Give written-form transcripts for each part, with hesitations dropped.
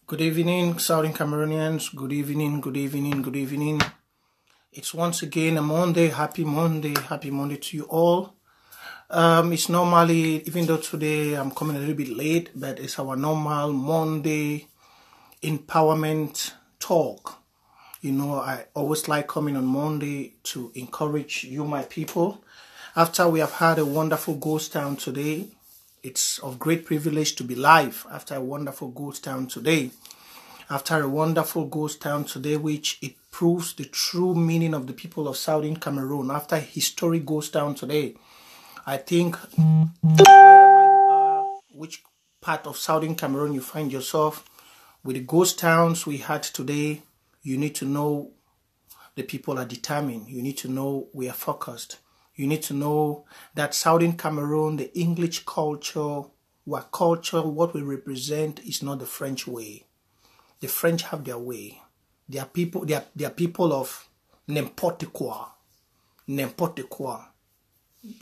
Good evening, Southern Cameroonians. Good evening, good evening, good evening. It's once again a Monday. Happy Monday to you all. It's normally, even though today I'm coming a little bit late, but it's our normal Monday empowerment talk. You know, I always like coming on Monday to encourage you, my people. After we have had a wonderful ghost town today, it's of great privilege to be live after a wonderful ghost town today. After a wonderful ghost town today, which it proves the true meaning of the people of Southern Cameroon. After a historic ghost town today, I think wherever you are, which part of Southern Cameroon you find yourself, with the ghost towns we had today, you need to know the people are determined. You need to know we are focused. You need to know that Southern Cameroon, the English culture, what we represent is not the French way. The French have their way. They are people of n'importe quoi. N'importe quoi.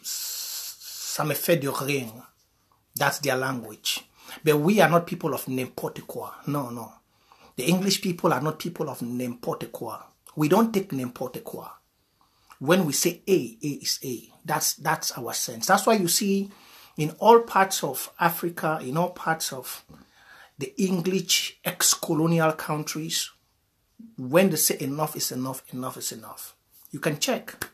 Ça me fait de rien. That's their language. But we are not people of n'importe quoi. No. The English people are not people of n'importe quoi. We don't take n'importe quoi. When we say A is A. That's our sense. That's why you see in all parts of Africa, in all parts of the English ex-colonial countries, when they say enough is enough, enough is enough. You can check.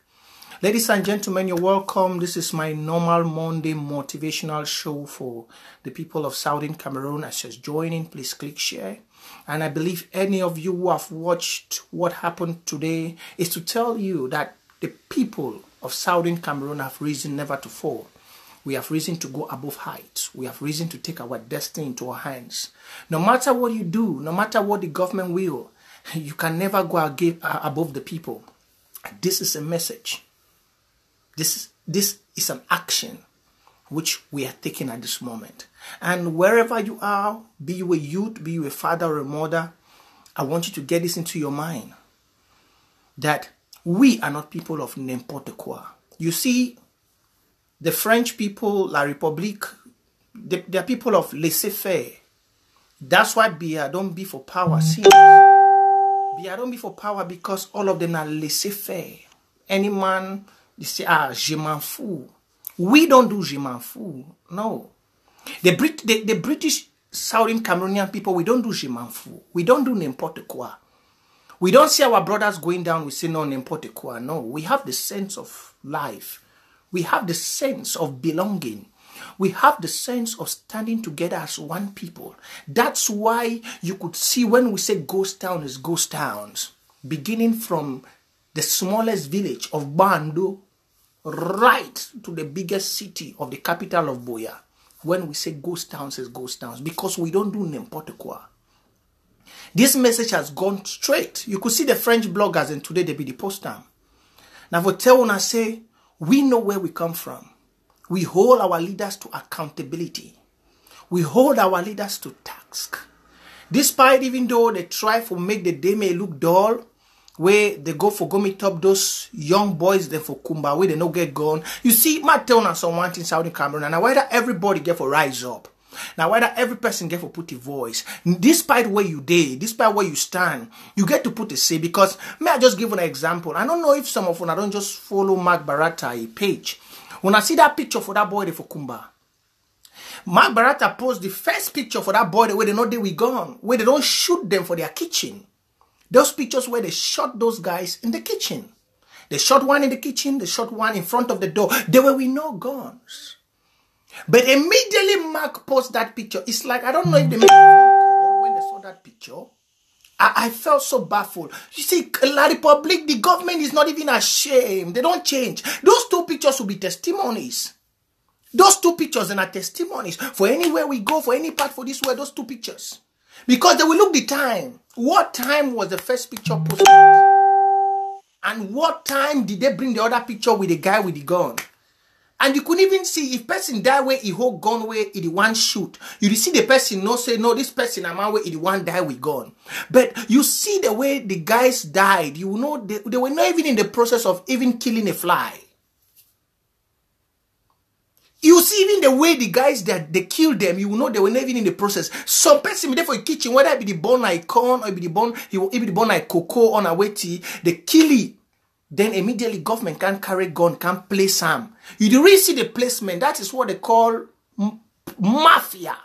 Ladies and gentlemen, you're welcome. This is my normal Monday motivational show for the people of Southern Cameroon. As you're joining, please click share. And I believe any of you who have watched what happened today is to tell you that the people of Southern Cameroon have reason never to fall. We have reason to go above heights. We have reason to take our destiny into our hands. No matter what you do, no matter what the government will, you can never go above the people. This is a message. This is an action which we are taking at this moment. And wherever you are, be you a youth, be you a father or a mother, I want you to get this into your mind. That we are not people of n'importe quoi. You see, the French people, La République, they are people of laissez-faire. That's why Biya don't be for power. See, Biya don't be for power because all of them are laissez-faire. Any man, they say, je m'en fous. We don't do je m'en fous. No. The British Southern Cameroonian people, we don't do je m'en fous. We don't do n'importe quoi. We don't see our brothers going down, we say no, n'importe quoi. No, we have the sense of life. We have the sense of belonging. We have the sense of standing together as one people. That's why you could see when we say ghost town is ghost towns, beginning from the smallest village of Bando right to the biggest city of the capital of Boya. When we say ghost towns is ghost towns, because we don't do n'importe quoi. This message has gone straight. You could see the French bloggers and today they be the post time. Now for tell when I say, we know where we come from. We hold our leaders to accountability. We hold our leaders to task. Despite even though they try to make the day may look dull, where they go for go meet up those young boys then for Kumba, where they no get gone. You see, my tell on someone in Southern Cameroon, and whether everybody get for rise up. Now, whether every person get to put a voice, despite where you did, despite where you stand, you get to put a say. Because, may I just give an example? I don't know if some of you don't just follow Mark Barata page. When I see that picture for that boy there for Kumba, Mark Barata posts the first picture for that boy where they know they were gone, where they don't shoot them for their kitchen. Those pictures where they shot those guys in the kitchen. They shot one in the kitchen, they shot one in front of the door. They were with no guns. But immediately Mark posts that picture. It's like, I don't know if they made a phone call when they saw that picture. I felt so baffled. You see, La République, the government is not even ashamed. They don't change. Those two pictures will be testimonies. Those two pictures are testimonies. For anywhere we go, for any part for this world, those two pictures. Because they will look the time. What time was the first picture posted? And what time did they bring the other picture with the guy with the gun? And you couldn't even see if person die where he hold gun where he the one shoot. You see the person no say no, this person a man where he the one die with gun. But you see the way the guys died. You know they were not even in the process of even killing a fly. You see, even the way the guys that they kill them, you will know they were not even in the process. Some person there for a kitchen, whether it be the born like corn or it be the born like cocoa on a wetty, they kill it. Then immediately government can carry gun, can place some. You do really see the placement. That is what they call mafia.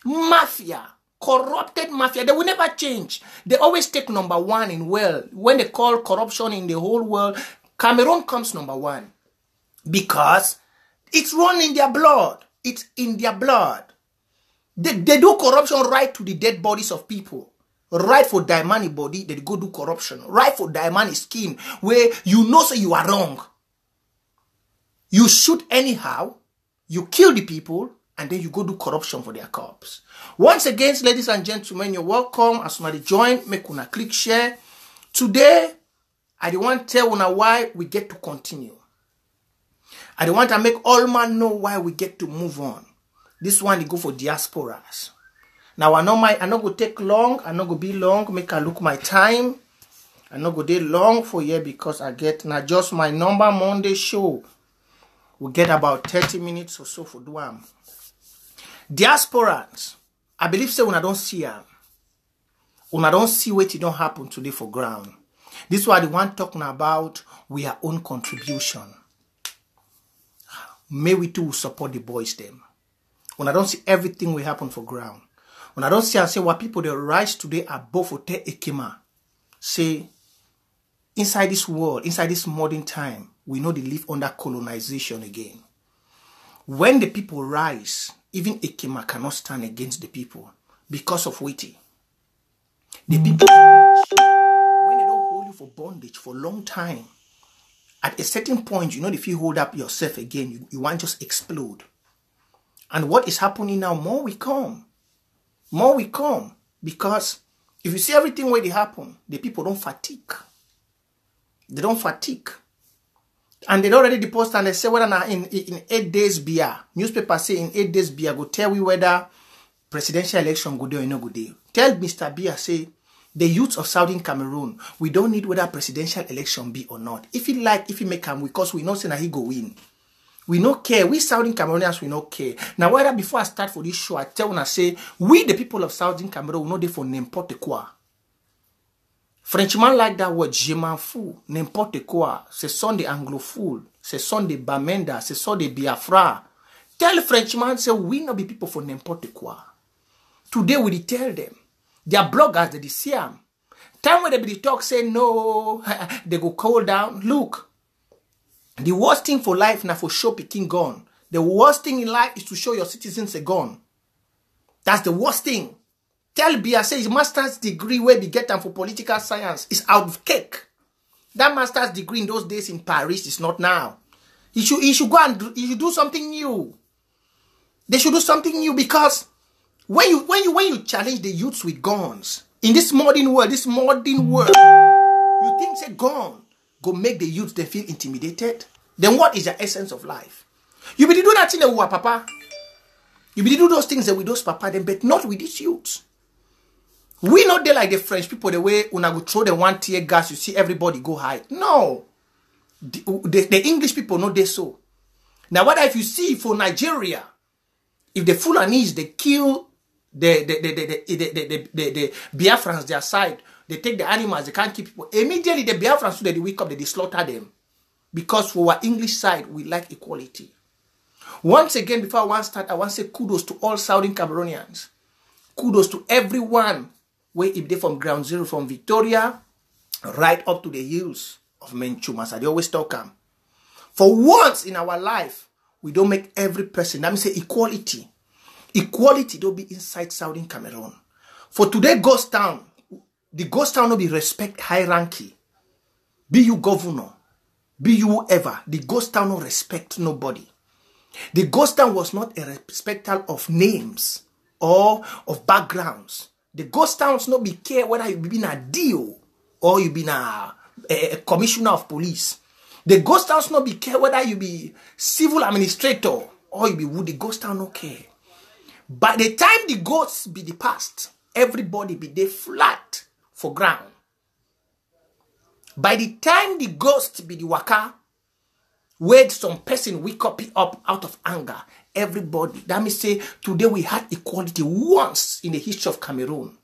Mafia. Corrupted mafia. They will never change. They always take number one in world. When they call corruption in the whole world, Cameroon comes number one. Because it's run in their blood. It's in their blood. They do corruption right to the dead bodies of people. Right for Daimani body, they go do corruption. Right for Daimani skin, where you know so you are wrong. You shoot anyhow, you kill the people, and then you go do corruption for their corpse. Once again, ladies and gentlemen, you're welcome. As soon as you join, make una click share. Today, I don't want to tell una why we get to continue. I don't want to make all man know why we get to move on. This one, they go for diasporas. Now, I not go take long. I not go be long. Make I look my time. I not go day long for here because I get now just my number Monday show. We get about 30 minutes or so for doam. Diasporans, I believe say when I don't see them. When I don't see what it don't happen today for ground. This is what I want talking about. We our own contribution. May we too support the boys them. When I don't see everything will happen for ground. When I don't see and say what people they rise today above for te ekema. Say inside this world, inside this modern time, we know they live under colonization again. When the people rise, even ekema cannot stand against the people because of waiting. The people when they don't hold you for bondage for a long time, at a certain point, you know if you hold up yourself again, you want to just explode. And what is happening now, more we come. More we come. Because if you see everything where they happen, the people don't fatigue. They don't fatigue. And they already deposit and they say whether in 8 days beer. Newspaper say in 8 days beer go tell you whether presidential election go there or no go there. Tell Mr. Beer say the youth of Southern Cameroon, we don't need whether presidential election be or not. If he like, if he make him, because we know say that he go win. We no care. We Southern Cameroonians, we no care. Now, whether before I start for this show, I tell when I say, we the people of Southern Cameroon, we know they for n'importe quoi. Frenchman like that word, je m'en fous, n'importe quoi. Ce sont des anglophones, ce sont des bamenda, ce sont des biafra. Tell Frenchman, say, we not be people for n'importe quoi. Today, we tell them, their bloggers, they see them. Time when they be talk, say, no, they go cool down. Look. The worst thing for life now for show picking gun. The worst thing in life is to show your citizens a gun. That's the worst thing. Tell Bia say his master's degree where we get them for political science is out of cake. That master's degree in those days in Paris is not now. He should go and he should do something new. They should do something new because when you challenge the youths with guns in this modern world, you think say gun go make the youth they feel intimidated, then what is the essence of life? You be do that thing with papa. You be do those things with those papa, then but not with these youths. We not there like the French people, the way when I go throw the one tear gas, you see everybody go hide. No. The English people know they so. Now what if you see for Nigeria, if the Fulanese they kill the Biafrans their side, they take the animals, they can't keep people. Immediately, the Biafrans, they wake up, they slaughter them. Because for our English side, we like equality. Once again, before I want to start, I want to say kudos to all Southern Cameroonians. Kudos to everyone, where if they're from ground zero, from Victoria, right up to the hills of Menchumas. I always talk them. For once in our life, we don't make every person, let me say equality. Equality don't be inside Southern Cameroon. For today, ghost town, the ghost town will be respect hierarchy. Be you governor, be you whoever. The ghost town will respect nobody. The ghost town was not a respecter of names or of backgrounds. The ghost towns not be care whether you been a DO or you been a commissioner of police. The ghost towns not be care whether you be civil administrator or you be who. The ghost town no care. By the time the ghosts be the past, everybody be there flat for ground. By the time the ghost be the waka, where some person wake up out of anger. Everybody. That means say, today we had equality once in the history of Cameroon.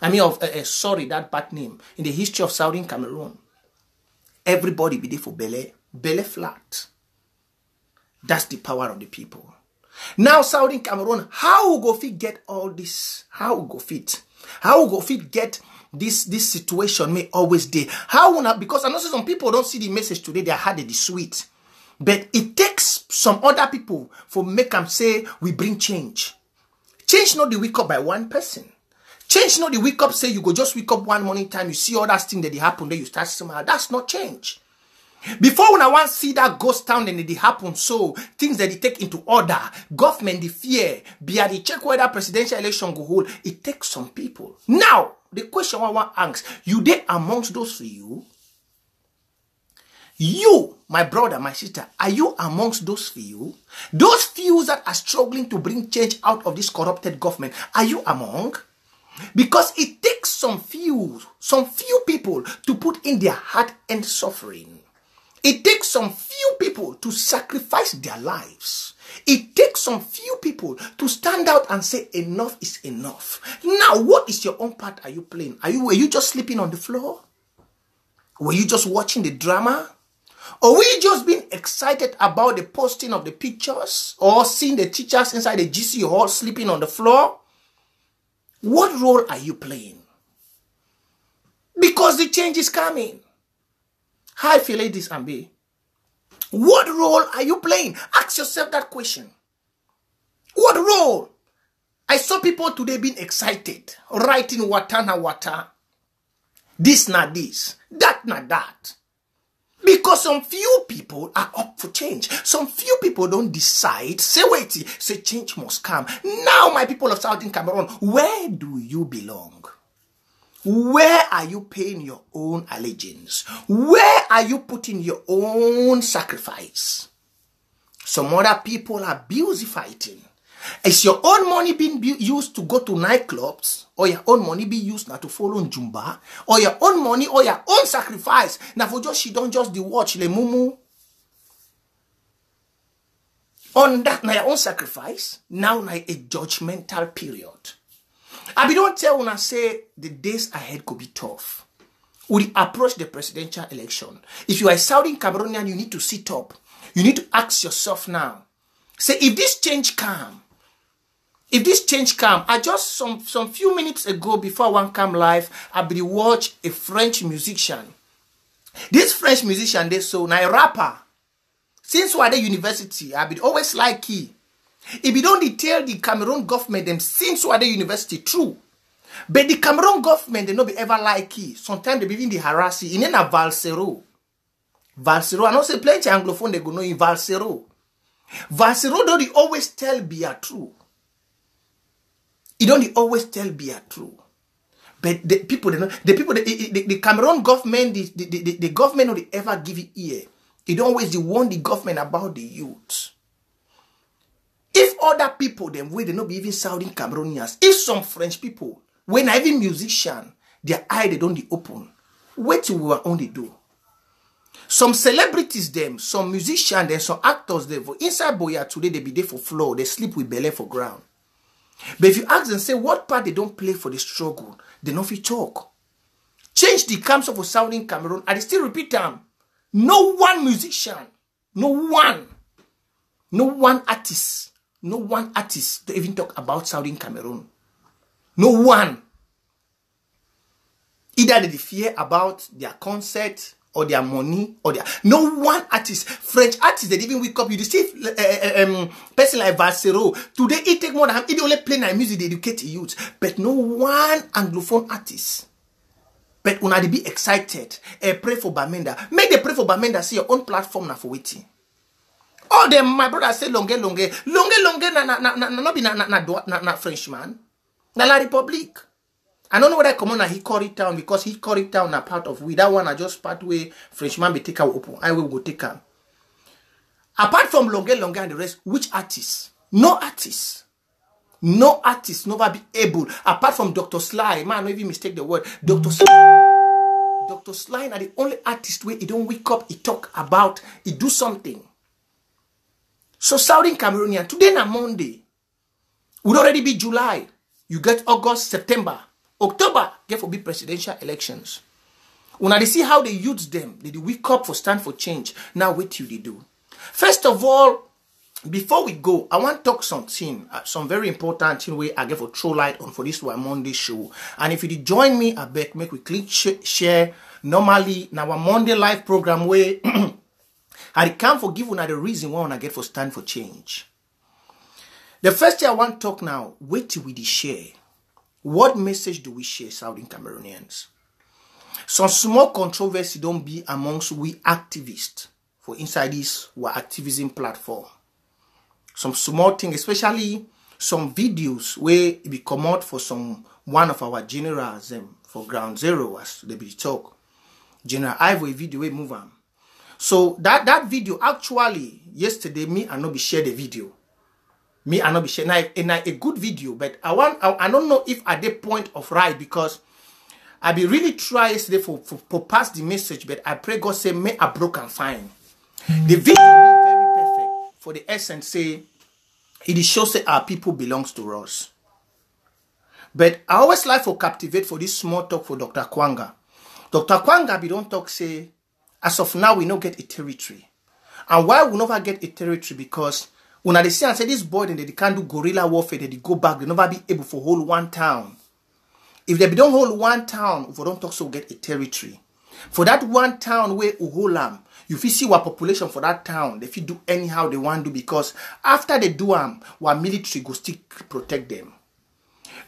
I mean, sorry, that bad name. In the history of Southern Cameroon. Everybody be there for belly flat. That's the power of the people. Now, Southern Cameroon, how we go fit get all this? How we go fit? How we go fit get this situation may always there? How we not? Because I know some people don't see the message today. They had it sweet. But it takes some other people for make them say, we bring change. Change not the wake up by one person. Change not the wake up, say you go just wake up one morning time, you see all that thing that they happen, then you start smiling. That's not change. Before when I want to see that ghost town and it happen, so things that they take into order, government, the fear, be at the check whether presidential election go hold, it takes some people. Now, the question I want to ask, you there amongst those for you? You, my brother, my sister, are you amongst those few? Those few that are struggling to bring change out of this corrupted government, are you among? Because it takes some few people to put in their heart and suffering. It takes some few people to sacrifice their lives. It takes some few people to stand out and say enough is enough. Now, what is your own part are you playing? Were you just sleeping on the floor? Were you just watching the drama? Or were you just being excited about the posting of the pictures? Or seeing the teachers inside the GC hall sleeping on the floor? What role are you playing? Because the change is coming. Hi, ladies and B. What role are you playing? Ask yourself that question. What role? I saw people today being excited, writing wata na wata. This na this, that na that. Because some few people are up for change. Some few people don't decide, say wait, say change must come. Now, my people of Southern Cameroon, where do you belong? Where are you paying your own allegiance? Where are you putting your own sacrifice? Some other people are busy fighting. Is your own money being used to go to nightclubs? Or your own money be used now to follow Njumba? Or your own money or your own sacrifice? Now for just she don't just the watch le mumu. On that now your own sacrifice. Now now a judgmental period. I be don't tell when I say the days ahead could be tough. We approach the presidential election. If you are a Southern Cameroonian, you need to sit up. You need to ask yourself now. Say if this change come. If this change come, I just some few minutes ago before one come live, I be watch a French musician. This French musician, they so now a rapper. Since we are the university, I be always like he. If you don't detail the Cameroon government, them since we are the university, true. But the Cameroon government, they not be ever like he. Sometimes they be in the harassy. In a Valsero. Valsero, I don't say plenty Anglophone, they go know in Valsero. Valsero don't they always tell be a true. It don't always tell be a true. But the people, the Cameroon government, the government don't ever give it ear. It don't always warn the government about the youth. If other people, them way they not be even Southern Cameroonians, if some French people, when I even musician, their eye they don't open, what we will only do. Some celebrities, them, some musicians, them, some actors, them, inside Boya today, they be there for floor, they sleep with belly for ground. But if you ask them, say, what part they don't play for the struggle, they don't fit talk. Change the camps of Southern Cameroon, and they still repeat them. No one musician, no one artist to even talk about Southern Cameroon. No one. Either they fear about their concert, or their money, or their... No one artist, French artist, they even wake up. You see person like Valsero. Today, it take more than him. He only play nice music, they educate the youth. But no one Anglophone artist. But when they be excited, pray for Bamenda. Make they pray for Bamenda, see your own platform now for waiting. All them, my brother say, longe, na be na Frenchman. Na La Republique. I don't know whether I come on a Hickory Town because Hickory Town are part of we. That one I just part way Frenchman be take out open. I will go take him. Apart from Longe and the rest, which artists? No artists. No artist never be able. Apart from Dr. Sly, man, no even mistake the word. Dr. Sly are the only artist where he don't wake up, he talk about, he do something. So Southern Cameroonian, today na Monday. Would already be July. You get August, September, October, get for big presidential elections. When I see how they use them, they wake up for stand for change. Now wait till they do. First of all, before we go, I want to talk something, some very important thing where I get for throw light on for this one Monday show. And if you did join me, I beg make we click share. Normally, in our Monday live program where I can't forgive one of the reason why I get for stand for change. The first thing I want to talk now, wait till we share. What message do we share, Southern Cameroonians? Some small controversy don't be amongst we activists for inside this our activism platform. Some small thing, especially some videos where it be come out for one of our generals for Ground Zero as they be talk. General Ivory video we move on. So that video actually yesterday me and not be share the video. Me and not be share now a good video, but I don't know if at the point of right because I be really try yesterday for pass the message, but I pray God say may I broke and fine. The video be very perfect for the essence say it shows that our people belongs to us. But I always like for captivate for this small talk for Dr. Kwanga. Dr. Kwanga be don't talk say as of now we no get a territory. And why we never get a territory? Because when they see and say this boy then they can't do guerrilla warfare, they go back, they never be able to hold one town. If they don't hold one town, we don't talk so get a territory. For that one town where Uholam, you feel see what population for that town, they feel do anyhow they want to because after they do what military go still protect them.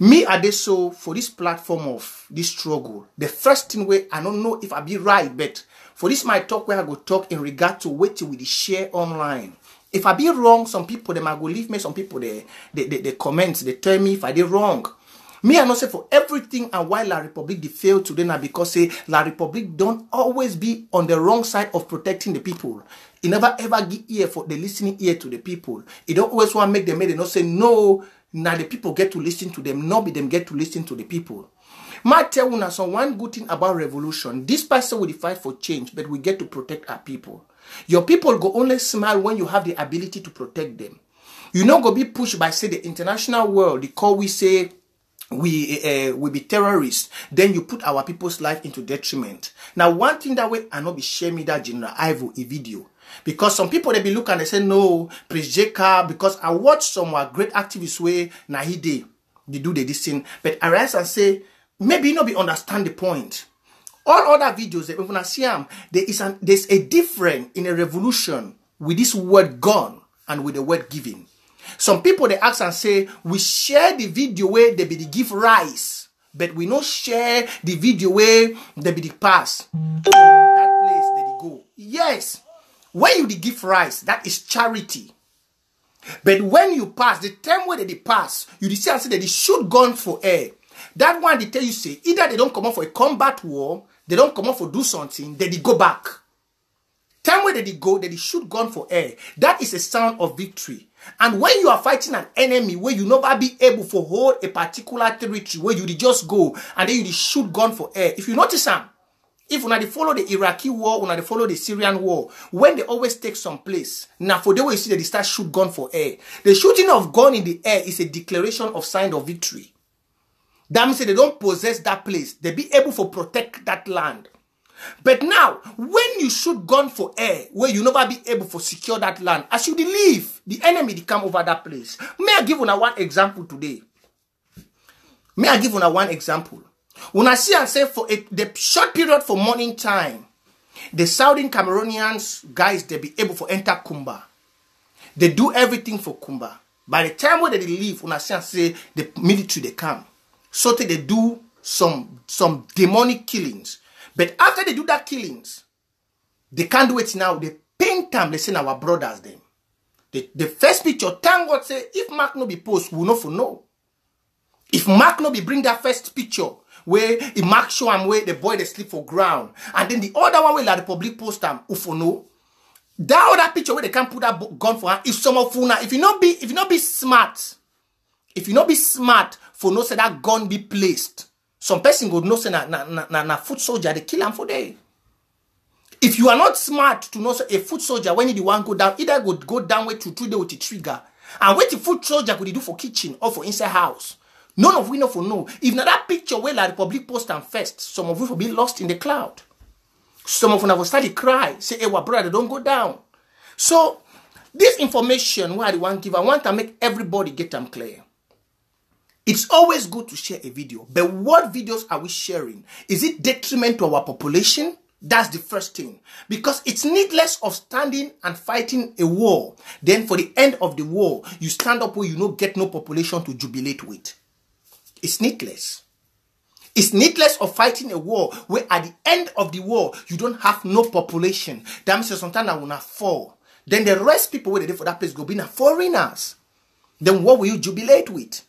Me I did so for this platform of this struggle. The first thing where I don't know if I be right, but for this my talk where I go talk in regard to wait till we share online. If I be wrong, some people they might go leave me, some people they comment, they tell me if I did wrong. Me I know say for everything and why La Republique they fail today now because say La Republique don't always be on the wrong side of protecting the people. It never ever give ear for the listening ear to the people. It don't always want to make them not say no. Now the people get to listen to them, not be them get to listen to the people. Ma tell you some one good thing about revolution. This person will fight for change, but we get to protect our people. Your people go only smile when you have the ability to protect them. You not go be pushed by say the international world. They call we say we be terrorists. Then you put our people's life into detriment. Now one thing that way I not be share me that General Ivo a video. Because some people they be look and they say no, Prince Jeka, because I watch some great activists way Nahide, they do this thing. But I rise and say, maybe you not be understand the point. All other videos that when I see them, there's a difference in a revolution with this word gone and with the word giving. Some people they ask and say, we share the video where they be the give rice, but we not share the video where they be the pass. That place they go. Yes. When you give rice, that is charity. But when you pass, the time where they pass, you see and say that they shoot guns for air. That one they tell you say, either they don't come out for a combat war, they don't come out for do something, then they go back. Time where they go, they shoot gun for air. That is a sound of victory. And when you are fighting an enemy where you never be able to hold a particular territory, where you just go and then you shoot gun for air. If you notice them, if when they follow the Iraqi war, when they follow the Syrian war, when they always take some place, now for the way you see that they start shoot gun for air. The shooting of gun in the air is a declaration of sign of victory. That means they don't possess that place. They be able to protect that land. But now, when you shoot gun for air, where you never be able to secure that land, as you leave, the enemy they come over that place. May I give you one example today? May I give you one example? When I see and say for the short period for morning time, the Southern Cameroonians, guys, they be able to enter Kumba. They do everything for Kumba. By the time when they leave, when I see and say the military they come, so they do some demonic killings. But after they do that killings, they can't do it now. They paint them. They send our brothers them. The first picture, thank God say, if Mark no be post, we know for no. If Mark no be bring that first picture, where he Mark show him where the boy they sleep for ground, and then the other one where La Republique post them, ufo no. That other picture where they can't put that gun for him, if some of you if you not be smart, for no say that gun be placed. Some person go no say na foot soldier, they kill him for day. If you are not smart to know a foot soldier, when you want go down, either go down way to the with the trigger. And what the foot soldier could do for kitchen or for inside house. None of we know for no. If not that picture where la Republic post and first, some of you will be lost in the cloud. Some of you will start to cry, say, hey, well, brother, don't go down. So, this information, what I want to give, I want to make everybody get them clear. It's always good to share a video, but what videos are we sharing? Is it detriment to our population? That's the first thing. Because it's needless of standing and fighting a war. Then for the end of the war, you stand up where you don't get no population to jubilate with. It's needless. It's needless of fighting a war where at the end of the war, you don't have no population. That means sometimes I will not fall. Then the rest people where they for that place go be na foreigners. Then what will you jubilate with?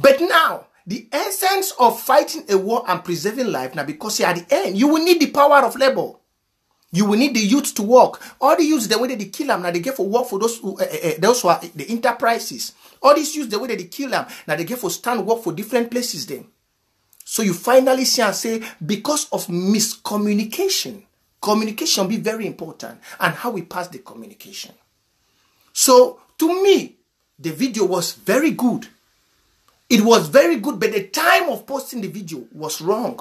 But now, the essence of fighting a war and preserving life, now because at the end, you will need the power of labor. You will need the youth to work. All the youths, the way they kill them, now they get for work for those who are the enterprises. All these youths, the way they kill them, now they get for stand work for different places then. So you finally see and say, because of miscommunication, communication be very important and how we pass the communication. So to me, the video was very good. It was very good, but the time of posting the video was wrong.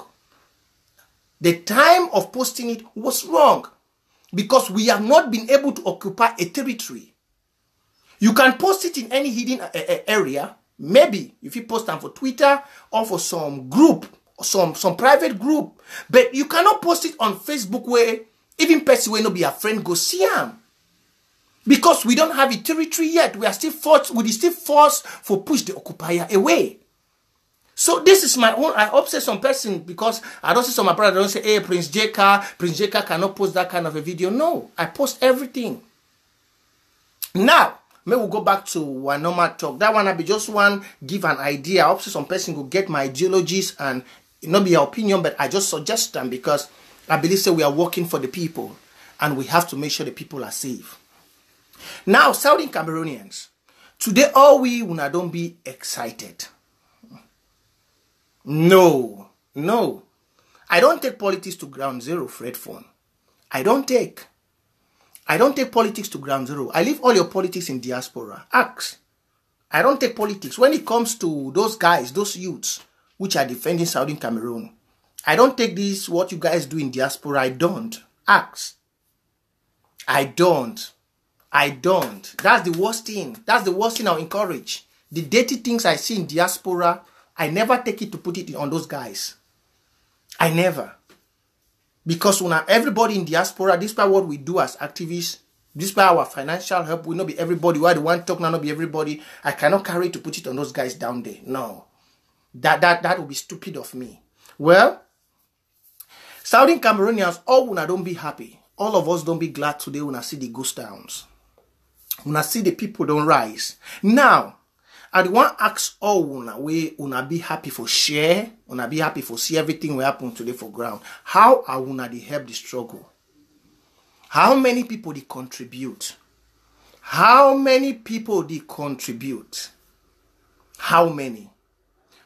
The time of posting it was wrong because we have not been able to occupy a territory. You can post it in any hidden area. Maybe if you post them for Twitter or for some group, some private group, but you cannot post it on Facebook where even person will not be a friend go see them. Because we don't have a territory yet. We are still forced for push the occupier away. So this is my own. I upset some person because I don't see some of my brother don't say, hey, Prince Jeka cannot post that kind of a video. No, I post everything. Now, may we go back to our normal talk. That one I be just one give an idea. I hope some person will get my ideologies and it not be your opinion, but I just suggest them because I believe we are working for the people and we have to make sure the people are safe. Now, Southern Cameroonians, today all we una don't be excited. No. I don't take politics to ground zero, Fred Phone. I don't take politics to ground zero. I leave all your politics in diaspora. Ask. I don't take politics. When it comes to those guys, those youths, which are defending Southern Cameroon, I don't take this, what you guys do in diaspora. I don't. Ask. I don't. That's the worst thing. That's the worst thing I'll encourage. The dirty things I see in diaspora, I never take it to put it on those guys. I never. Because when everybody in diaspora, despite what we do as activists, despite our financial help, will not be everybody. Why the one talk now not be everybody. I cannot carry it to put it on those guys down there. No. That would be stupid of me. Well, Southern Cameroonians, all when I don't be happy. All of us don't be glad today when I see the ghost towns. When I see the people don't rise. Now, I want to ask all una be happy for share, una be happy for see everything will happen today for ground. How are una they help the struggle? How many people they contribute? How many people they contribute? How many?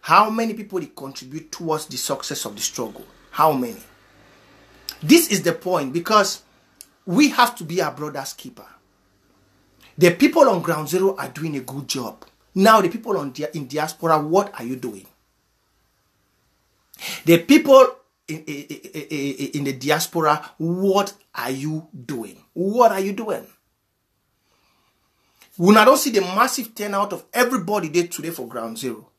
How many people they contribute towards the success of the struggle? How many? This is the point because we have to be our brother's keeper. The people on ground zero are doing a good job. Now the people in diaspora, what are you doing? The people in the diaspora, what are you doing? What are you doing? We now don't see the massive turnout of everybody there today for ground zero.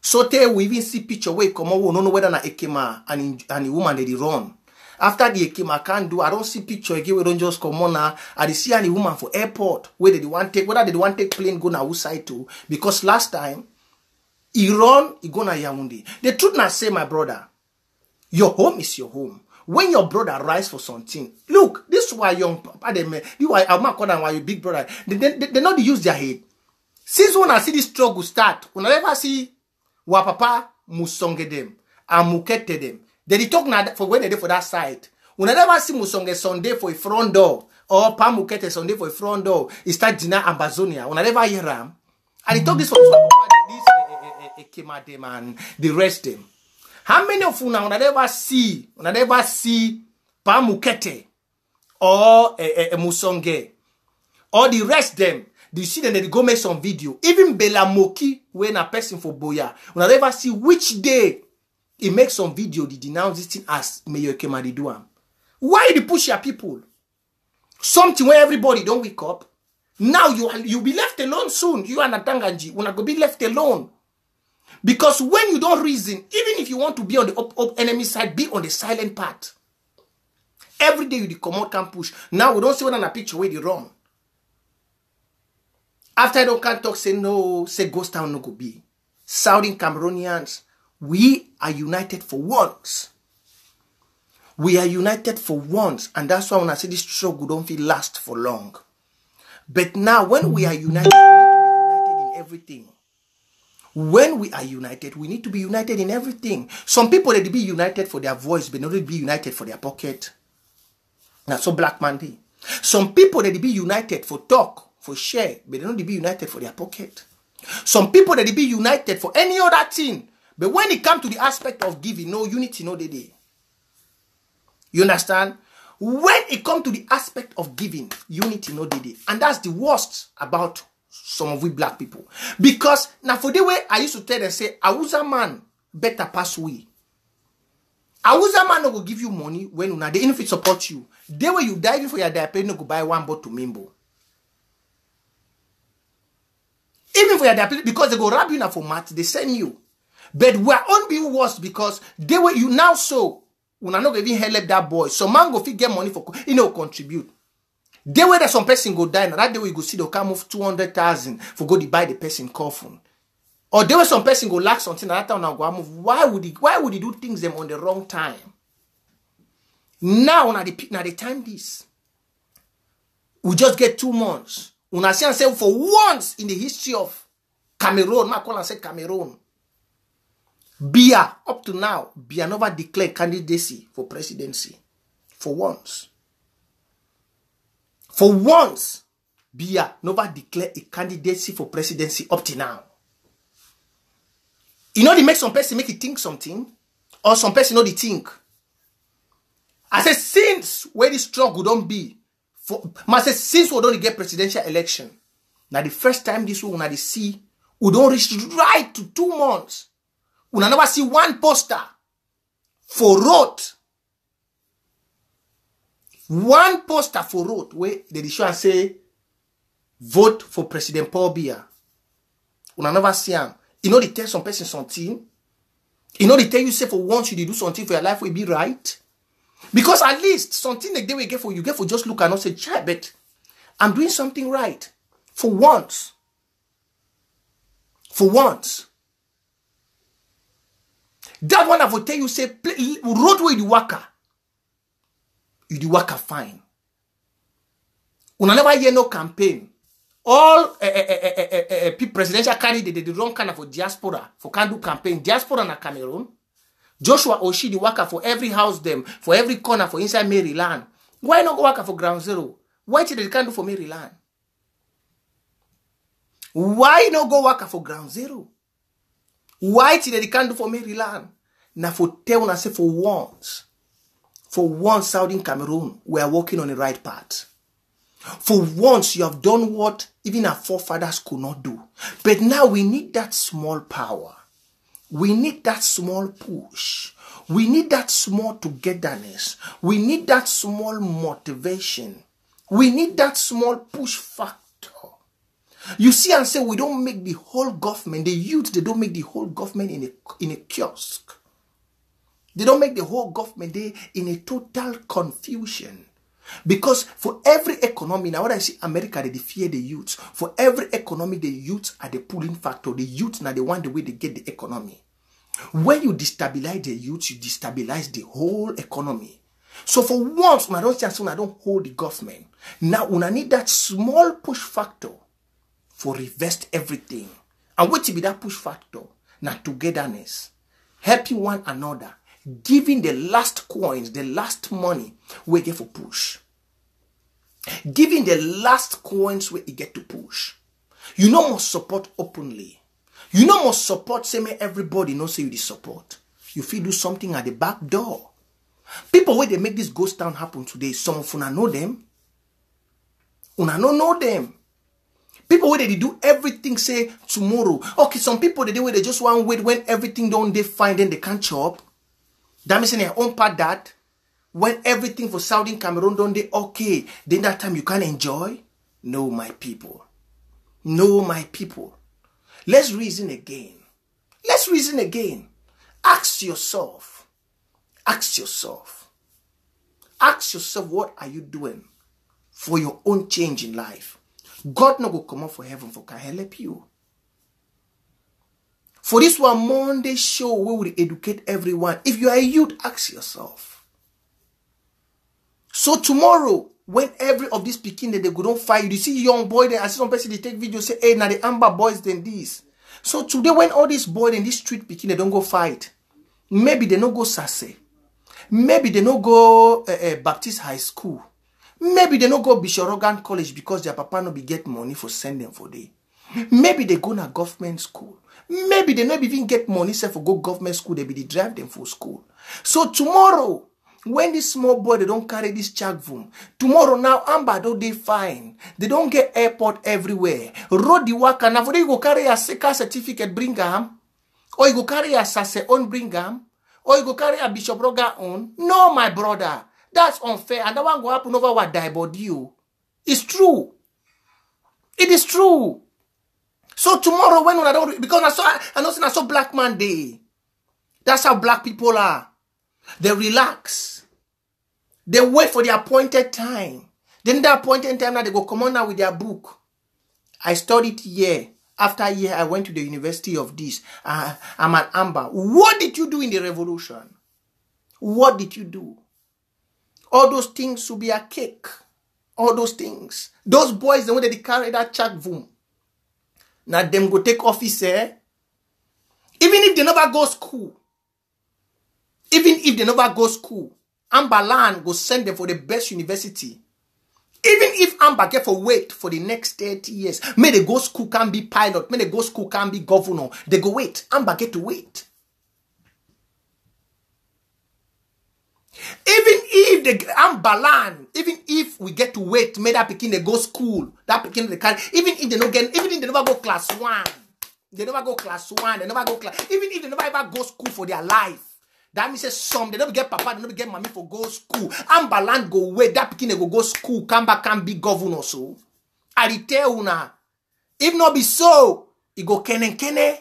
So there we even see picture where come on, we don't know whether na Ekema and the woman they run. After the Ekema can't do, I don't see picture again. We don't just come on now. I see any woman for airport where they want take whether they want take plane go na outside too. Because last time Iran he go na Yaoundé. The truth not say, my brother, your home is your home. When your brother rise for something, look, this is why young papa them you are why your big brother they not use their head. Since when I see this struggle start, when I ever see wa papa musonge them and mukete them. They talk now for when they do for that side. When I never see Musonge Sunday for a front door or Pamukete Sunday for a front door, it start Dina Ambazonia. When I never hear them, and they talk this for this Ekema them and the rest them. How many of you now when I never see Pa Mukete, or Musonge, or the rest them. You see them, they go make some video. Even Bela Moki, when a person for Boya, when I ever see which day he makes some video, they denounce this thing as Mayor Kemadi Duam. Why they push your people? Something where everybody don't wake up. Now you'll be left alone soon. You and Natanganji will not go be left alone. Because when you don't reason, even if you want to be on the enemy side, be on the silent part. Every day you come out and push. Now we don't see one on a picture where they run. After I don't can't talk, say no, say ghost town no go be. Southern Cameroonians, we are united for once. We are united for once. And that's why when I say this struggle don't feel last for long. But now when we are united, we need to be united in everything. When we are united, we need to be united in everything. Some people, they be united for their voice, but not be united for their pocket. That's so black man day. Some people, they be united for talk, for share, but they don't be united for their pocket. Some people that they be united for any other thing, but when it comes to the aspect of giving, no unity, no day. You understand? When it comes to the aspect of giving, unity, no day. And that's the worst about some of we black people. Because now for the way I used to tell them, say, Awuza man better pass we. Awuza man no go give you money when una they if it support you. The way you diving for your diaper, no go buy one bottle Mimbo. Even for your diaper, because they go rob you now for mat, they send you. But we are on being worse because they way you now so una not even help that boy. So man go fit get money for contribute. The way that some person go die, now that day we go see they'll come move 200,000 for go to buy the person coffin. Or the way some person go lack something, that time now go move. Why would he do things them on the wrong time? Now the time this. We just get 2 months. Una see and say for once in the history of Cameroon, I call and say Cameroon. Biya, up to now, Biya never declared candidacy for presidency. For once. For once, Biya never declared a candidacy for presidency up to now. You know, they make some person make you think something, or some person know they think. I said, since where the struggle don't be, I said, since we don't get presidential election, now the first time this one, they see, we don't reach right to 2 months. We never see one poster for road. One poster for road where they show and say, vote for President Paul Biya. We never see him. You know, they tell some person something. You know, they tell you, say, for once you do something for your life will be right. Because at least something like they will get for just look and not say, child, but I'm doing something right. For once. For once. That one I will tell you, say, road where you waka. You do waka fine. We never hear no campaign. All presidential candidate the wrong kind of for diaspora for can do campaign. Diaspora na Cameroon. Joshua Oshi the worker for every house them, for every corner for inside Maryland. Why not go worker for Ground Zero? Why did they can't do for Maryland? Why not go worker for Ground Zero? Why did they can't do for Maryland? Now for tell and say for once Southern Cameroon, we are walking on the right path. For once, you have done what even our forefathers could not do. But now we need that small power. We need that small push. We need that small togetherness. We need that small motivation. We need that small push factor. You see and say we don't make the whole government, the youth, they don't make the whole government in a kiosk. They don't make the whole government there in a total confusion. Because for every economy, now when I see America, they fear the youth. For every economy, the youth are the pulling factor. The youth now they want the way they get the economy. When you destabilize the youth, you destabilize the whole economy. So for once, when I don't say I don't hold the government, now when I need that small push factor for revest everything. And what to be that push factor? Now togetherness, helping one another. Giving the last coins, the last money we get for push. Giving the last coins where you get to push. You know must support openly. You know must support say me everybody knows say you the support. You feel do something at the back door. People where they make this ghost town happen today, some of una know them. Una no know them. People where they do everything say tomorrow. Okay, some people they do where they just want to wait when everything don't they find, then they can't chop. That means in their own part that when everything for Southern Cameroon don't they okay, then that time you can enjoy. No, my people. No, my people. Let's reason again. Let's reason again. Ask yourself. Ask yourself. Ask yourself, what are you doing for your own change in life? God no go come up for heaven for can help you. For this one Monday show, we will educate everyone. If you are a youth, ask yourself. So tomorrow, when every of these picking they go don't fight, you see young boy there, I see some person they take video say, hey, now the Amber boys then this. So today when all these boys in this street picking they don't go fight, maybe they no go Sase. Maybe they no go Baptist High School. Maybe they no go Bishop Rogan College because their papa no be get money for send them for day. Maybe they go na government school. Maybe they not even get money for go government school. They be the drive them for school. So tomorrow, when this small boy, they don't carry this chagvum. Tomorrow now, Amber don't they fine. They don't get airport everywhere. Road the work and now you go carry a SECA certificate, bring them. Or you go carry a Sase own, bring them. Or you go carry a Bishop Rogan own. No, my brother. That's unfair. And that one go happen over what die about you. It's true. It is true. So tomorrow when I don't, because I saw Black Man Day. That's how black people are. They relax. They wait for the appointed time. Then the appointed time now they go come on now with their book. I studied year after year. I went to the university of this. I'm an Amber. What did you do in the revolution? What did you do? All those things will be a cake. All those things. Those boys, the way they carry that check boom. Now them go take office, eh? Even if they never go school. Even if they never go school. Amberland go send them for the best university. Even if Amber get for wait for the next 30 years. May they go school can be pilot. May they go school can be governor. They go wait. Amber get to wait. Even if the Amberland, even if we get to wait, may that Pekin they go school, that Pekin they carry, even if they no get, even if they never go class 1, they never go class 1, they never go class, even if they never ever go school for their life, that means some they never get papa, they never get mommy for go school. Amberland go wait, that Pekin they go school, come back and be governor so. I tell una, if not be so, it go kene.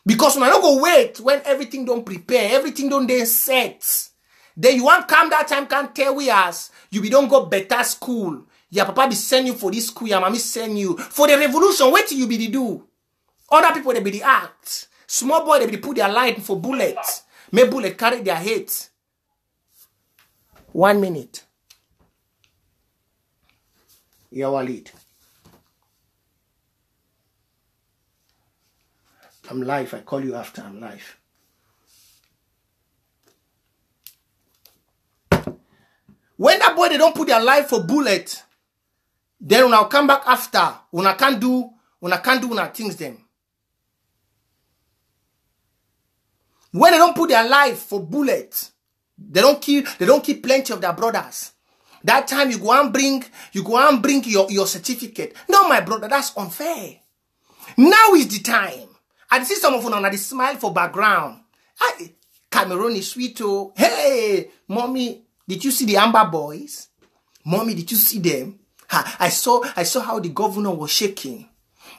Because when I don't go wait, when everything don't prepare, everything don't then set. Then you want come that time can't tell we as you be don't go better school. Your papa be send you for this school, your mommy send you. For the revolution, what you be the do? Other people they be the act. Small boy they be put their light for bullets. May bullet carry their head. 1 minute. Your lead. I'm live. I call you after I'm live. When that boy they don't put their life for bullet, then when I come back after, when I can't do things them. When they don't put their life for bullet, they don't kill plenty of their brothers. That time you go and bring your certificate. No, my brother, that's unfair. Now is the time. I see some of you on the smile for background. Cameroon is sweet oh. Hey, mommy. Did you see the Amber boys? Mommy, did you see them? I saw how the governor was shaking.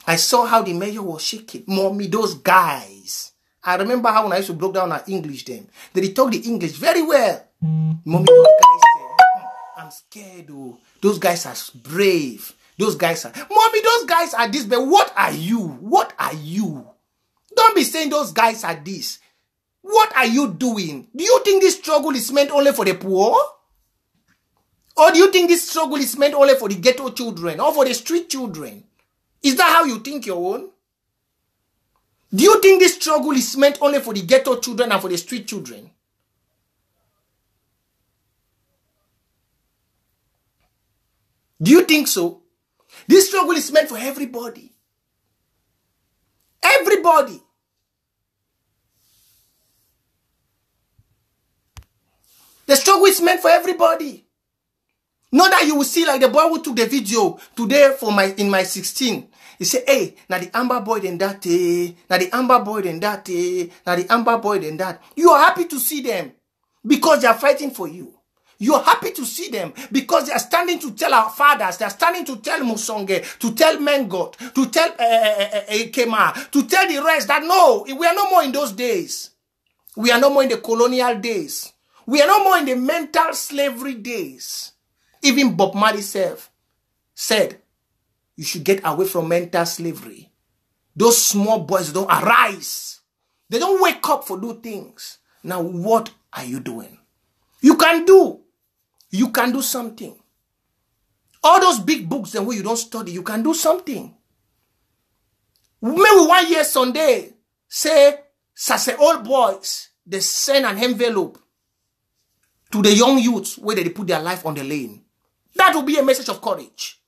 I saw how the mayor was shaking. Mommy, those guys. I remember how when I used to break down our English them. They talk the English very well. Mommy, those guys, I'm scared. Oh. Those guys are brave. Those guys are... Mommy, those guys are this. But what are you? What are you? Don't be saying those guys are this. What are you doing? Do you think this struggle is meant only for the poor? Or do you think this struggle is meant only for the ghetto children or for the street children? Is that how you think your own? Do you think this struggle is meant only for the ghetto children and for the street children? Do you think so? This struggle is meant for everybody. Everybody. The struggle is meant for everybody. Not that you will see like the boy who took the video today for in my 16. He said, hey, now the Amber boy then that, now the Amber boy then that, now the Amber boy then that. You are happy to see them because they are fighting for you. You are happy to see them because they are standing to tell our fathers, they are standing to tell Musonge, to tell Mengot, to tell Kema, to tell the rest that no, we are no more in those days. We are no more in the colonial days. We are no more in the mental slavery days. Even Bob Marley said, you should get away from mental slavery. Those small boys don't arise. They don't wake up for do things. Now, what are you doing? You can do something. All those big books that way you don't study, you can do something. Maybe 1 year Sunday, say old boys, they send an envelope to the young youths where they put their life on the lane. That will be a message of courage.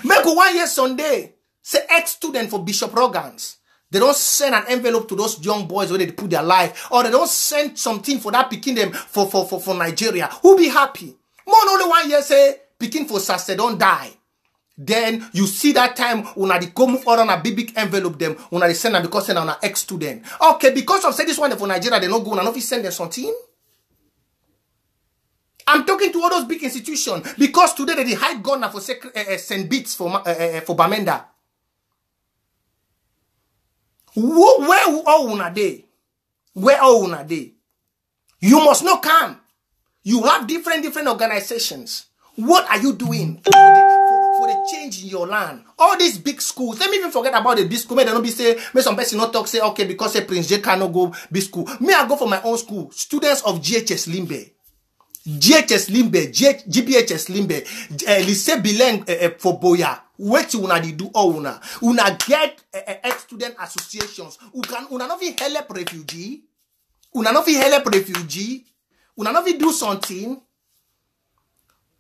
Maybe 1 year Sunday, say ex-student for Bishop Rogans. They don't send an envelope to those young boys where they put their life. Or they don't send something for that picking them for Nigeria. Who be happy? More than only 1 year say, picking for Sase don't die. Then you see that time when they go move on a big envelope them, when they send them because they are an ex-student. Okay, because of say this one for Nigeria, they don't go, and if you send them something. I'm talking to all those big institutions because today they hide gun for send beats for Bamenda. Where all una day? Where all una day? You must not come. You have different organizations. What are you doing for the change in your land? All these big schools. Let me even forget about the big school. May they not be say, may some person not talk say, okay, because say Prince J cannot go big school. May I go for my own school? Students of GHS Limbe. GHS Limbe, GBHS Limbe, Lycée Bilingue for Boya. What you wanna do all una get ex-student associations. Una not help refugee. Una not help refugee. Una not do something.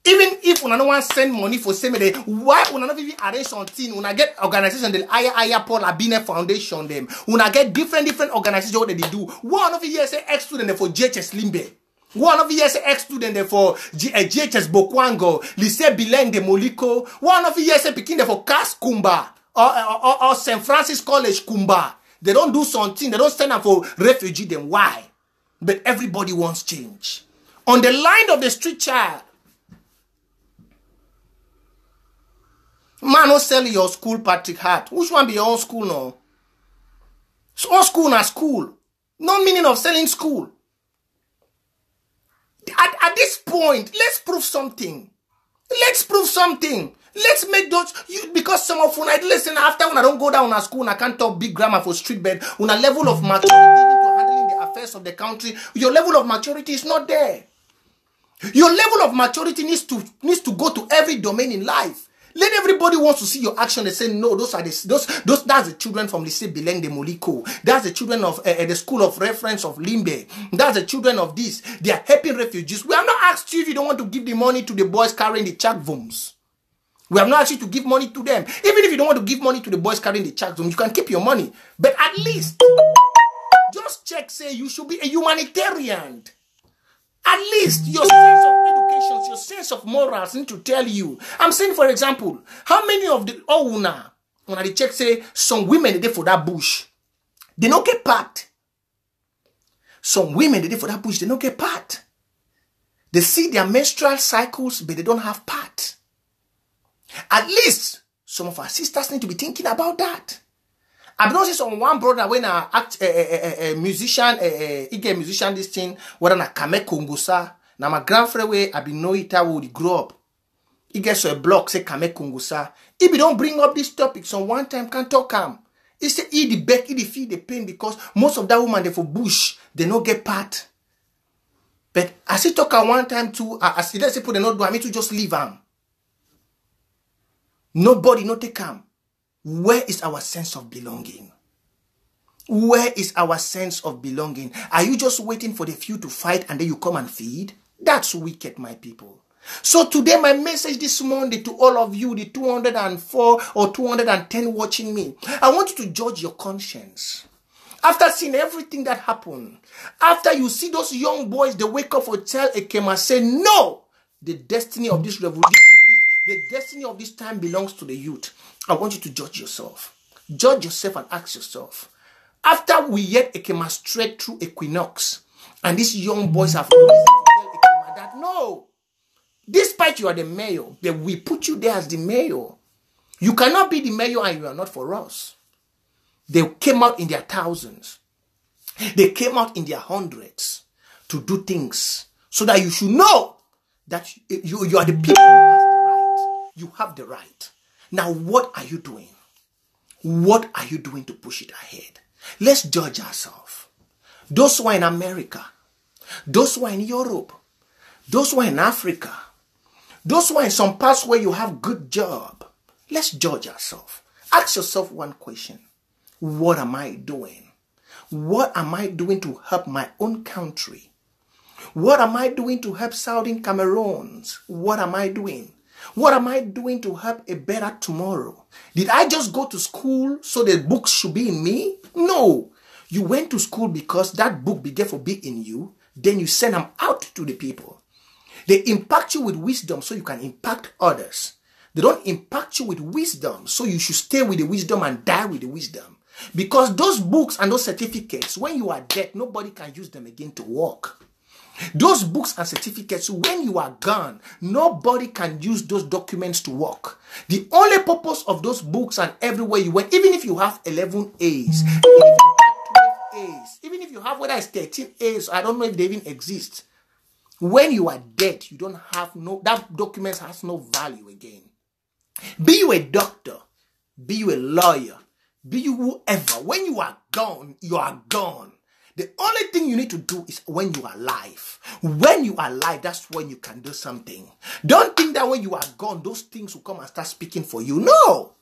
Even if una no want send money for semede, why una not even arrange something? Una get organization the Aya Paul Abine Foundation them. Una get different organizations what they do. One of you say ex-student for GHS Limbe. One of you is ex-student for GHS Bokwango, Lycée Bilingue de Moliko. One of you is picking for Cas Kumba or St. Francis College Kumba. They don't do something. They don't stand up for refugee. Then why? But everybody wants change. On the line of the street child, man, don't sell your school, Patrick Hart. Which one be your own school now? So all school na school. No meaning of selling school. At this point, let's prove something. Let's prove something. Let's make those, because some of you, listen, after when I don't go down to school, I can't talk big grammar for street bed, on a level of maturity into handling the affairs of the country, your level of maturity is not there. Your level of maturity needs to go to every domain in life. Let everybody wants to see your action. They say, no, that's the children from Lycée Bilingue de Moliko. That's the children of the school of reference of Limbe. That's the children of this. They are helping refugees. We have not asked you if you don't want to give the money to the boys carrying the chakvums. We have not asked you to give money to them. Even if you don't want to give money to the boys carrying the chakvums, you can keep your money. But at least, just check, say, you should be a humanitarian. At least your sense of education, your sense of morals need to tell you. I'm saying, for example, how many of the Ouna, when I check, say, some women they for that bush, they don't get part. Some women they for that bush, they don't get part. They see their menstrual cycles, but they don't have part. At least some of our sisters need to be thinking about that. I've noticed on one brother when I act a musician, this thing, whether I Kame Kongosa, now my grandfather way I be know it how would grow up. He gets a block say Kame Kongosa. If you don't bring up this topic, some one time can't talk him. He say eat the back, eat the feel the pain because most of that woman they for bush, they no get part. But I see talk at one time too, as let's say put the not do I mean to just leave him. Nobody no take him. Where is our sense of belonging? Where is our sense of belonging? Are you just waiting for the few to fight and then you come and feed? That's wicked, my people. So today, my message this Monday to all of you, the 204 or 210 watching me, I want you to judge your conscience. After seeing everything that happened, after you see those young boys, they wake up for tell Ekema, say, no, the destiny of this revolution, the destiny of this time belongs to the youth. I want you to judge yourself. Judge yourself and ask yourself. After we yet Ekema straight through equinox, and these young boys have reason to tell Ekema that, no, despite you are the mayor, we put you there as the mayor. You cannot be the mayor and you are not for us. They came out in their thousands. They came out in their hundreds to do things so that you should know that you are the people who has the right. You have the right. Now, what are you doing? What are you doing to push it ahead? Let's judge ourselves. Those who are in America, those who are in Europe, those who are in Africa, those who are in some parts where you have good job, let's judge ourselves. Ask yourself one question. What am I doing? What am I doing to help my own country? What am I doing to help Southern Cameroons? What am I doing? What am I doing to help a better tomorrow? Did I just go to school so the books should be in me? No. You went to school because that book began to be in you. Then you send them out to the people. They impact you with wisdom so you can impact others. They don't impact you with wisdom so you should stay with the wisdom and die with the wisdom. Because those books and those certificates, when you are dead, nobody can use them again to work. Those books and certificates, when you are gone, nobody can use those documents to work. The only purpose of those books and everywhere you went, even if you have 11 A's, even if you have 12 A's, even if you have whether it's 13 A's, I don't know if they even exist. When you are dead, you don't have that document has no value again. Be you a doctor, be you a lawyer, be you whoever, when you are gone, you are gone. The only thing you need to do is when you are alive. When you are alive, that's when you can do something. Don't think that when you are gone, those things will come and start speaking for you. No.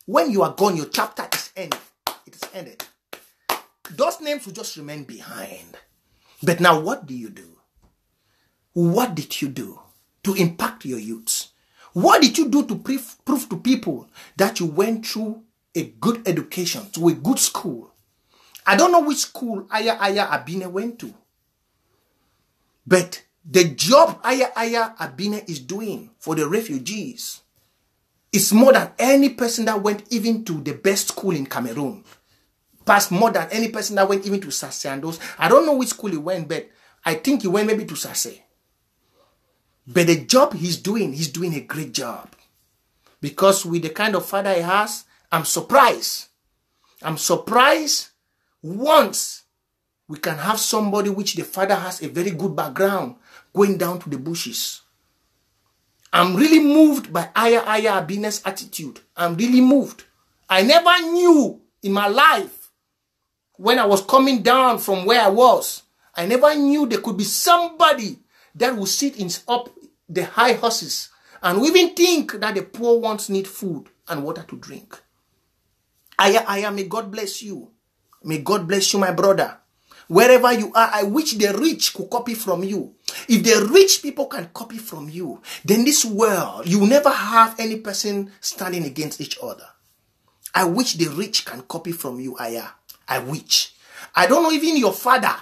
When you are gone, your chapter is ended. It is ended. Those names will just remain behind. But now what do you do? What did you do to impact your youths? What did you do to prove to people that you went through a good education, to a good school? I don't know which school Aya Abine went to. But the job Aya Abine is doing for the refugees is more than any person that went even to the best school in Cameroon. Past more than any person that went even to Sase and those. I don't know which school he went, but I think he went maybe to Sase. But the job he's doing a great job. Because with the kind of father he has, I'm surprised. I'm surprised once we can have somebody which the father has a very good background going down to the bushes. I'm really moved by Aya Abine's attitude. I'm really moved. I never knew in my life when I was coming down from where I was, I never knew there could be somebody that will sit up the high horses and even think that the poor ones need food and water to drink. Aya, may God bless you. May God bless you, my brother. Wherever you are, I wish the rich could copy from you. If the rich people can copy from you, then this world, you will never have any person standing against each other. I wish the rich can copy from you, Aya. I wish. I don't know even your father.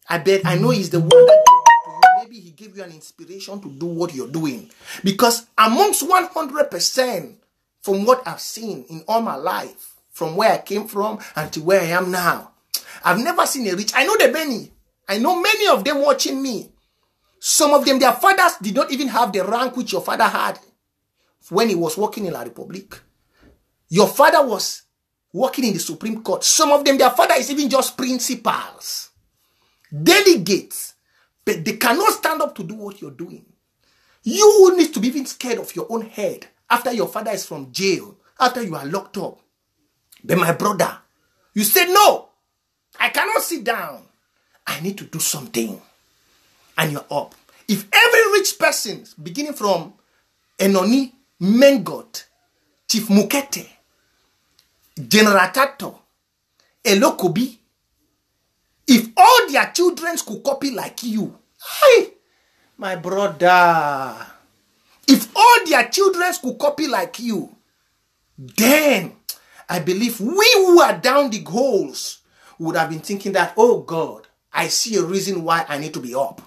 I know he's the one that did that to you. Maybe he gave you an inspiration to do what you're doing. Because amongst 100% from what I've seen in all my life, from where I came from and to where I am now, I've never seen a rich. I know the many. I know many of them watching me. Some of them, their fathers did not even have the rank which your father had when he was working in La Republique. Your father was working in the Supreme Court. Some of them, their father is even just principals, delegates, but they cannot stand up to do what you're doing. You need to be even scared of your own head after your father is from jail, after you are locked up. But my brother, you said, no, I cannot sit down. I need to do something. And you're up. If every rich person, beginning from Enoni, Mengot, Chief Mukete, General Tato, Elokobi, if all their children could copy like you, hey, my brother, if all their children could copy like you, then I believe we who are down the holes, would have been thinking that, oh God, I see a reason why I need to be up.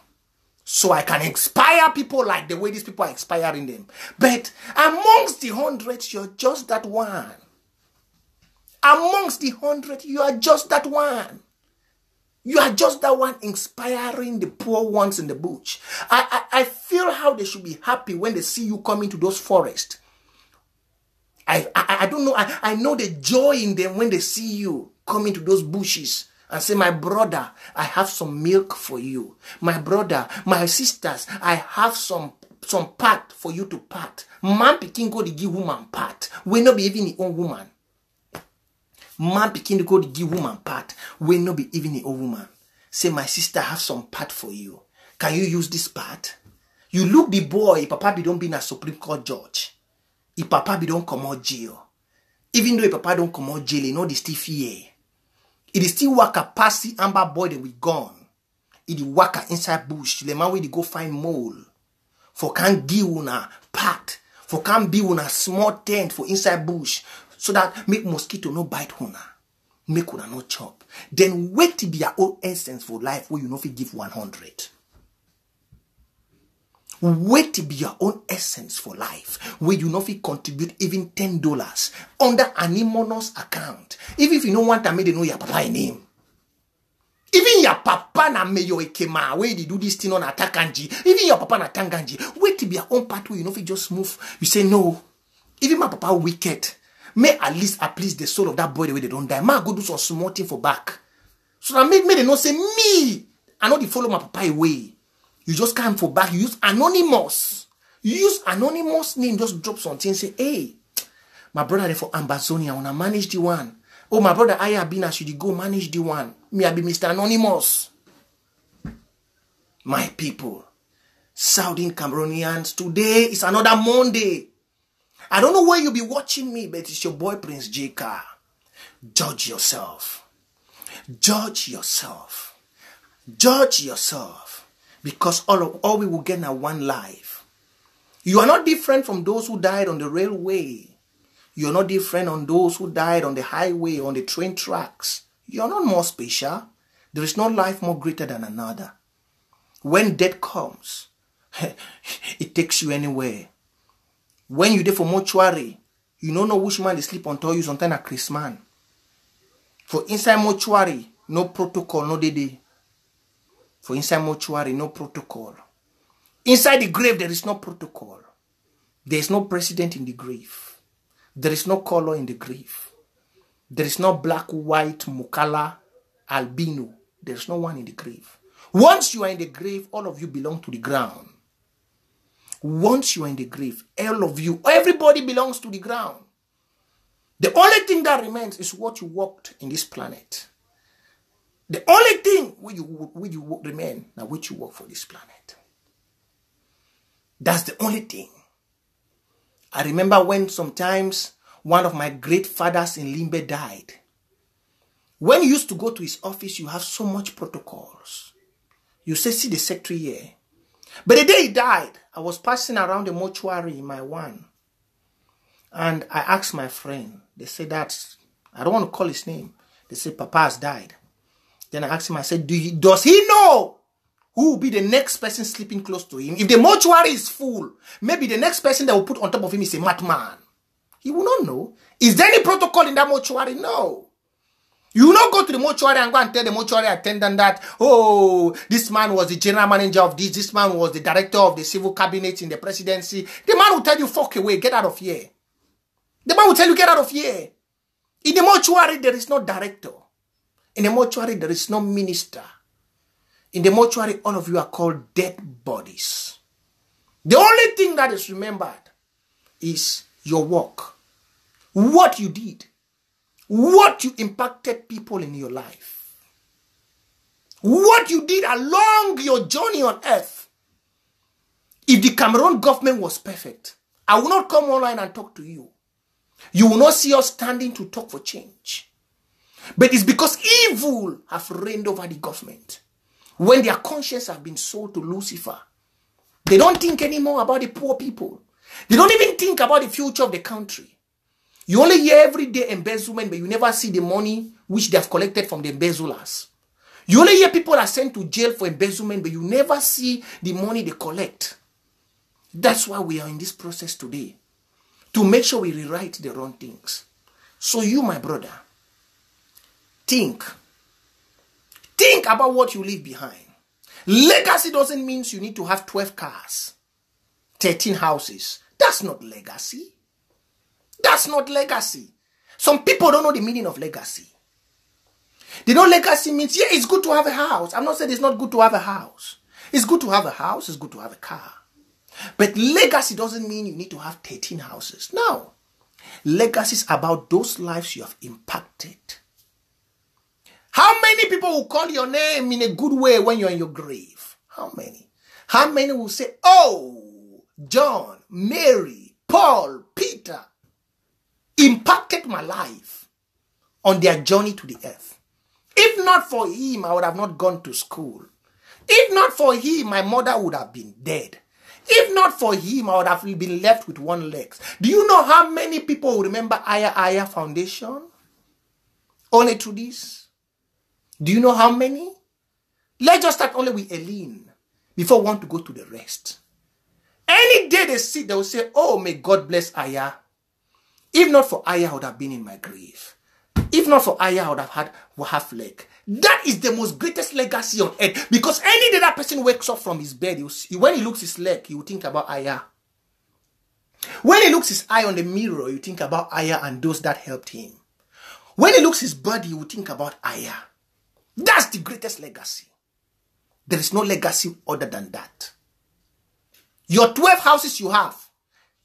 So I can inspire people like the way these people are inspiring them. But amongst the 100, you're just that one. Amongst the 100, you are just that one. You are just that one inspiring the poor ones in the bush. I feel how they should be happy when they see you come into those forests. I don't know. I know the joy in them when they see you come into those bushes and say, my brother, I have some milk for you. My brother, my sisters, I have some part for you to part. Man picking go to give woman part. We not be even the own woman. Man picking to go to give woman part. We not be even the own woman. Say, my sister have some part for you. Can you use this part? You look the boy, papa be don't be a Supreme Court judge. If papa be don't come out jail. Even though if papa don't come out jail, you know the still fear. It is still work a passy amber boy that we gone. It is work inside bush. The man where they go find mole. For can give una part. For can be una small tent for inside bush. So that make mosquito no bite una. Make una no chop. Then wait to be your own essence for life where you know if you give 100. Wait to be your own essence for life where you know if you contribute even $10 under anonymous account. Even if you don't want to make them know your papa name. Even your papa na meyo ekema where they do this thing on Atakanji. Even your papa na Tanganji. Wait to be your own part where you know if you just move. You say no. Even my papa wicked. May at least please the soul of that boy the way they don't die. May I go do some small thing for back. So that make they not say me. I know they follow my papa away. You just come for back. You use anonymous. You use anonymous name. Just drop something. Say, hey, my brother there for Ambazonian. I wanna manage the one. Oh, my brother I have been. I should go manage the one. Me I be Mr. Anonymous. My people, Southern Cameroonians. Today is another Monday. I don't know where you be watching me, but it's your boy Prince J.K. Judge yourself. Judge yourself. Judge yourself. Because all we will get now one life. You are not different from those who died on the railway. You are not different on those who died on the highway, on the train tracks. You are not more special. There is no life more greater than another. When death comes, it takes you anywhere. When you there for mortuary, you don't know which man they sleep on top you sometimes a Christmas. For inside mortuary, no protocol, no day. For inside mortuary, no protocol. Inside the grave, there is no protocol. There is no president in the grave. There is no color in the grave. There is no black, white, mukala, albino. There is no one in the grave. Once you are in the grave, all of you belong to the ground. Once you are in the grave, all of you, everybody belongs to the ground. The only thing that remains is what you walked in this planet. The only thing where you remain now which you work for this planet. That's the only thing. I remember when sometimes one of my great fathers in Limbe died. When you used to go to his office, you have so much protocols. You say, see the secretary here. But the day he died, I was passing around the mortuary in my one. And I asked my friend. They said that, I don't want to call his name. They said, Papa has died. Then I asked him, I said, does he know who will be the next person sleeping close to him? If the mortuary is full, maybe the next person that will put on top of him is a madman. He will not know. Is there any protocol in that mortuary? No. You will not go to the mortuary and go and tell the mortuary attendant that, oh, this man was the general manager of this man was the director of the civil cabinet in the presidency. The man will tell you, fuck away, get out of here. The man will tell you, get out of here. In the mortuary, there is no director. In the mortuary, there is no minister. In the mortuary, all of you are called dead bodies. The only thing that is remembered is your work. What you did. What you impacted people in your life. What you did along your journey on earth. If the Cameroon government was perfect, I will not come online and talk to you. You will not see us standing to talk for change. But it's because evil have reigned over the government. When their conscience have been sold to Lucifer, they don't think anymore about the poor people. They don't even think about the future of the country. You only hear every day embezzlement, but you never see the money which they have collected from the embezzlers. You only hear people are sent to jail for embezzlement, but you never see the money they collect. That's why we are in this process today, to make sure we rewrite the wrong things. So you, my brother, think about what you leave behind. Legacy doesn't mean you need to have 12 cars, 13 houses. That's not legacy. That's not legacy. Some people don't know the meaning of legacy. They know legacy means, yeah, it's good to have a house. I'm not saying it's not good to have a house. It's good to have a house. It's good to have a car. But legacy doesn't mean you need to have 13 houses. No. Legacy is about those lives you have impacted. How many people will call your name in a good way when you're in your grave? How many? How many will say, oh, John, Mary, Paul, Peter impacted my life on their journey to the earth? If not for him, I would have not gone to school. If not for him, my mother would have been dead. If not for him, I would have been left with one leg. Do you know how many people will remember Aya Foundation? Only to this? Do you know how many? Let's just start only with Eileen before we want to go to the rest. Any day they sit, they will say, oh, may God bless Aya. If not for Aya, I would have been in my grave. If not for Aya, I would have had half leg. That is the most greatest legacy on earth. Because any day that person wakes up from his bed, when he looks his leg, he will think about Aya. When he looks his eye on the mirror, you think about Aya and those that helped him. When he looks his body, you will think about Aya. That's the greatest legacy. There is no legacy other than that. Your 12 houses you have,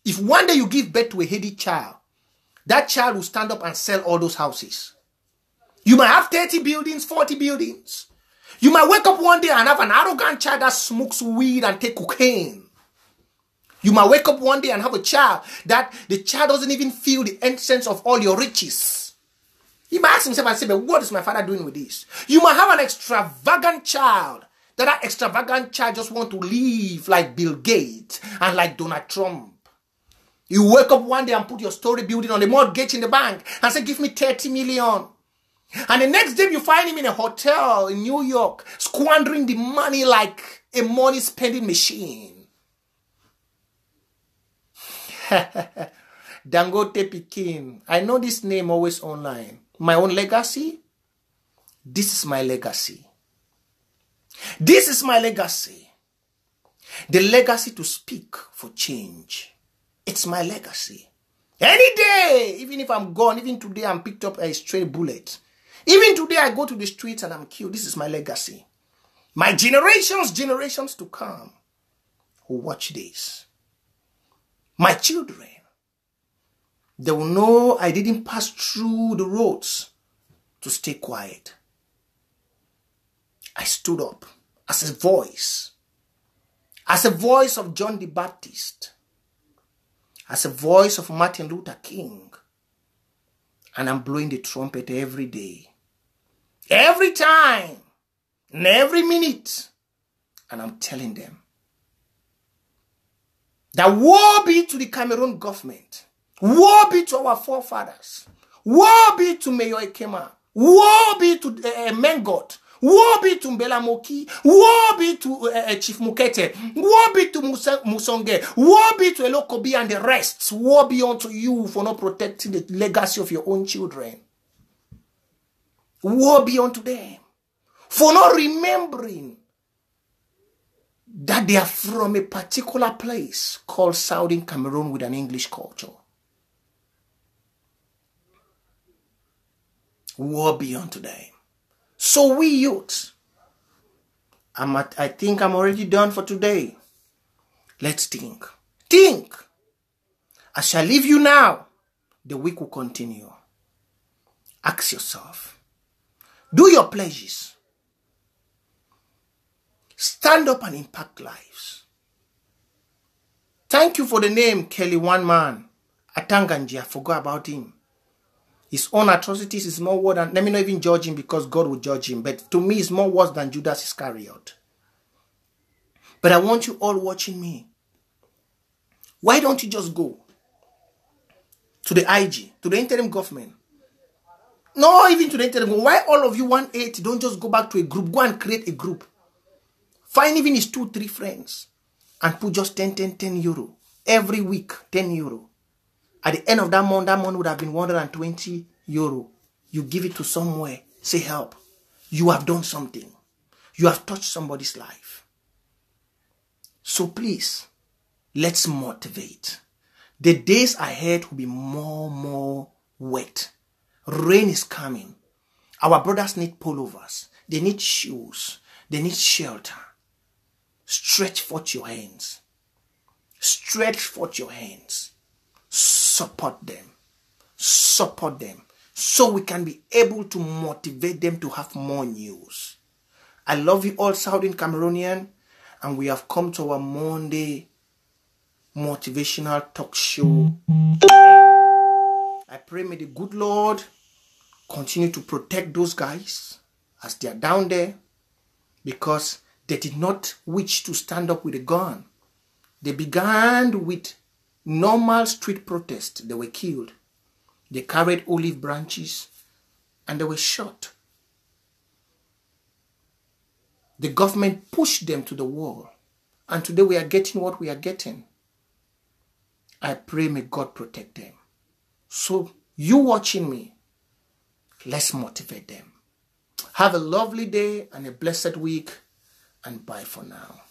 if one day you give birth to a healthy child, that child will stand up and sell all those houses. You might have 30 buildings, 40 buildings. You might wake up one day and have an arrogant child that smokes weed and take cocaine. You might wake up one day and have a child that the child doesn't even feel the essence of all your riches. He might ask himself and say, but what is my father doing with this? You might have an extravagant child. That extravagant child just want to live like Bill Gates and like Donald Trump. You wake up one day and put your story building on the mortgage in the bank and say, give me 30 million. And the next day you find him in a hotel in New York, squandering the money like a money spending machine. Dangote Pikin. I know this name always online. My own legacy? This is my legacy. This is my legacy. The legacy to speak for change. It's my legacy. Any day, even if I'm gone, even today I'm picked up a stray bullet. Even today I go to the streets and I'm killed. This is my legacy. My generations to come who watch this. My children. They will know I didn't pass through the roads to stay quiet. I stood up as a voice of John the Baptist, as a voice of Martin Luther King, and I'm blowing the trumpet every day, every time, and every minute, and I'm telling them that woe be to the Cameroon government. Woe be to our forefathers. Woe be to Mayor Ekema. Woe be to Mengot. Woe be to Mbela Moki. Woe be to Chief Mukete. Woe be to Musonge. Woe be to Elokobi and the rest. Woe be unto you for not protecting the legacy of your own children. Woe be unto them for not remembering that they are from a particular place called Southern Cameroon with an English culture. Woe be unto them. So we youth, I think I'm already done for today. Let's think. Think. I shall leave you now. The week will continue. Ask yourself. Do your pledges. Stand up and impact lives. Thank you for the name Kelly One Man. Atanganji, I forgot about him. His own atrocities is more worse than, let me not even judge him because God will judge him. But to me, it's more worse than Judas Iscariot. But I want you all watching me. Why don't you just go to the IG, to the interim government? No, even today, why all of you 180 don't just go back to a group? Go and create a group. Find even his 2-3 friends and put just 10 euro. Every week, 10 euro. At the end of that month would have been 120 euro. You give it to somewhere. Say help. You have done something. You have touched somebody's life. So please, let's motivate. The days ahead will be more wet. Rain is coming. Our brothers need pullovers. They need shoes. They need shelter. Stretch forth your hands. Stretch forth your hands. Support them. Support them. So we can be able to motivate them to have more news. I love you all, Southern Cameroonian. And we have come to our Monday motivational talk show. I pray may the good Lord continue to protect those guys as they are down there, because they did not wish to stand up with a gun. They began with normal street protest. They were killed. They carried olive branches and they were shot. The government pushed them to the wall. And today we are getting what we are getting. I pray may God protect them. So you watching me, let's motivate them. Have a lovely day and a blessed week. And bye for now.